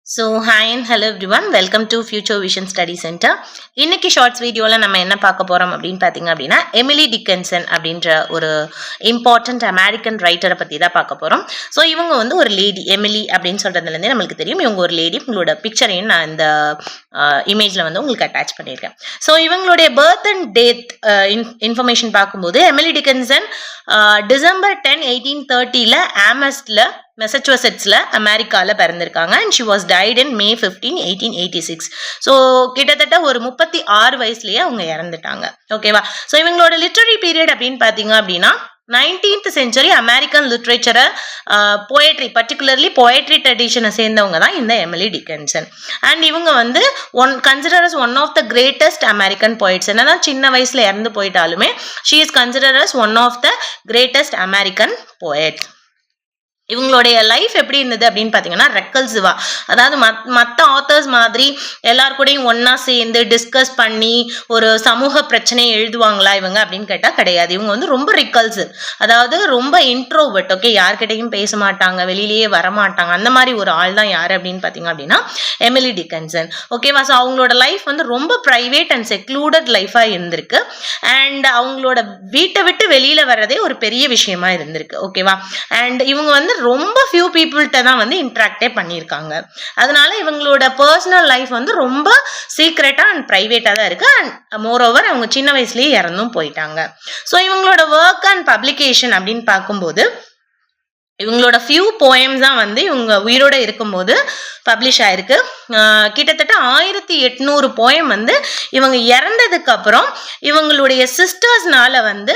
Hi and hello everyone, welcome to Future Vision Study Center. இன்னைக்கு shorts வீடியோல நம்ம என்ன பார்க்க போறோம் அப்படின்னு பாத்தீங்க அப்படின்னா எமிலி டிக்கன்சன் அப்படின்ற ஒரு இம்பார்ட்டன்ட் அமெரிக்கன் ரைட்டரை பத்தி தான் பார்க்க போறோம். ஸோ இவங்க வந்து ஒரு லேடி, எமிலி அப்படின்னு சொல்றதுல இருந்தே நம்மளுக்கு தெரியும் இவங்க ஒரு லேடி. உங்களோட பிக்சரையும் நான் இந்த இமேஜ்ல வந்து உங்களுக்கு அட்டாச் பண்ணியிருக்கேன். ஸோ இவங்களுடைய பர்த் அண்ட் டேட் இன்ஃபர்மேஷன் பார்க்கும்போது எமிலி டிக்கன்சன் டிசம்பர் 10, 1830ல ஆமஸ்ட்ல மெசச்சுவசெட்ஸ்ல அமெரிக்கால பிறந்திருக்காங்க. And she was died in May 15, 1886. So கிட்டத்தட்ட ஒரு 36 வயசுலயே அவங்க இறந்துட்டாங்க. ஓகேவா? ஸோ இவங்களோட லிட்ரரி பீரியட் அப்படின்னு பாத்தீங்க அப்படின்னா 19th century அமெரிக்கன் லிட்ரேச்சரை போயட்ரி, பர்டிகுலர்லி போயட்ரி ட்ரெடிஷனை சேர்ந்தவங்க தான் இந்த எமிலி டிக்கன்சன். அண்ட் இவங்க வந்து consider as one of the greatest American poets. என்னதான் சின்ன வயசுல இறந்து போயிட்டாலுமே she is consider as one of the greatest American poet. இவங்களுடைய லைஃப் எப்படி இருந்தது அப்படின்னு பார்த்தீங்கன்னா ரெக்கல்சிவா, அதாவது மற்ற ஆத்தர்ஸ் மாதிரி எல்லாரு கூடயும் ஒன்னா சேர்ந்து டிஸ்கஸ் பண்ணி ஒரு சமூக பிரச்சனையை எழுதுவாங்களா இவங்க அப்படின்னு கேட்டால் கிடையாது. இவங்க வந்து ரொம்ப ரிக்கல்சிவ், அதாவது ரொம்ப இன்ட்ரோவர்ட். ஓகே, யார்கிட்டையும் பேச மாட்டாங்க, வெளியிலேயே வரமாட்டாங்க. அந்த மாதிரி ஒரு ஆள் தான் யார் அப்படின்னு பார்த்தீங்க அப்படின்னா எமிலி டிக்கன்சன். ஓகேவா? ஸோ அவங்களோட லைஃப் வந்து ரொம்ப ப்ரைவேட் அண்ட் செக்லூடட் லைஃபாக இருந்திருக்கு. அண்ட் அவங்களோட வீட்டை விட்டு வெளியில வர்றதே ஒரு பெரிய விஷயமா இருந்திருக்கு. ஓகேவா? அண்ட் இவங்க வந்து ரொம்ப ஃபியூ பீப்புள்கிட்ட தான் வந்து இன்ட்ராக்டே பண்ணியிருக்காங்க. அதனால இவங்களோட பர்சனல் லைஃப் வந்து ரொம்ப சீக்ரெட்டா அண்ட் பிரைவேட்டா தான் இருக்கு. அண்ட் மோரோவர் அவங்க சின்ன வயசுலயே இறந்தும் போயிட்டாங்க. ஸோ இவங்களோட ஒர்க் அண்ட் பப்ளிகேஷன் அப்படின்னு பார்க்கும்போது இவங்களோட ஃபியூ போயம்ஸ் தான் வந்து இவங்க உயிரோட இருக்கும்போது பப்ளிஷ் ஆயிருக்கு. கிட்டத்தட்ட 1800 போயம் வந்து இவங்க இறந்ததுக்கு அப்புறம் இவங்களுடைய சிஸ்டர்ஸ்னால வந்து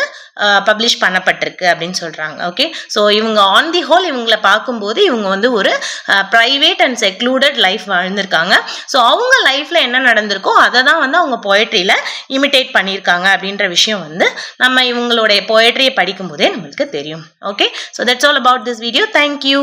பப்ளிஷ் பண்ணப்பட்டிருக்கு அப்படின்னு சொல்றாங்க. ஓகே, ஸோ இவங்க ஆன் தி ஹோல் இவங்களை பார்க்கும்போது இவங்க வந்து ஒரு ப்ரைவேட் அண்ட் செக்லூடட் லைஃப் வாழ்ந்திருக்காங்க. ஸோ அவங்க லைஃப்ல என்ன நடந்திருக்கோ அதை தான் வந்து அவங்க போயட்ரியில இமிட்டேட் பண்ணியிருக்காங்க அப்படின்ற விஷயம் வந்து நம்ம இவங்களுடைய போயட்ரியை படிக்கும் போதே நம்மளுக்கு தெரியும். Okay, so that's all about this video. Thank you.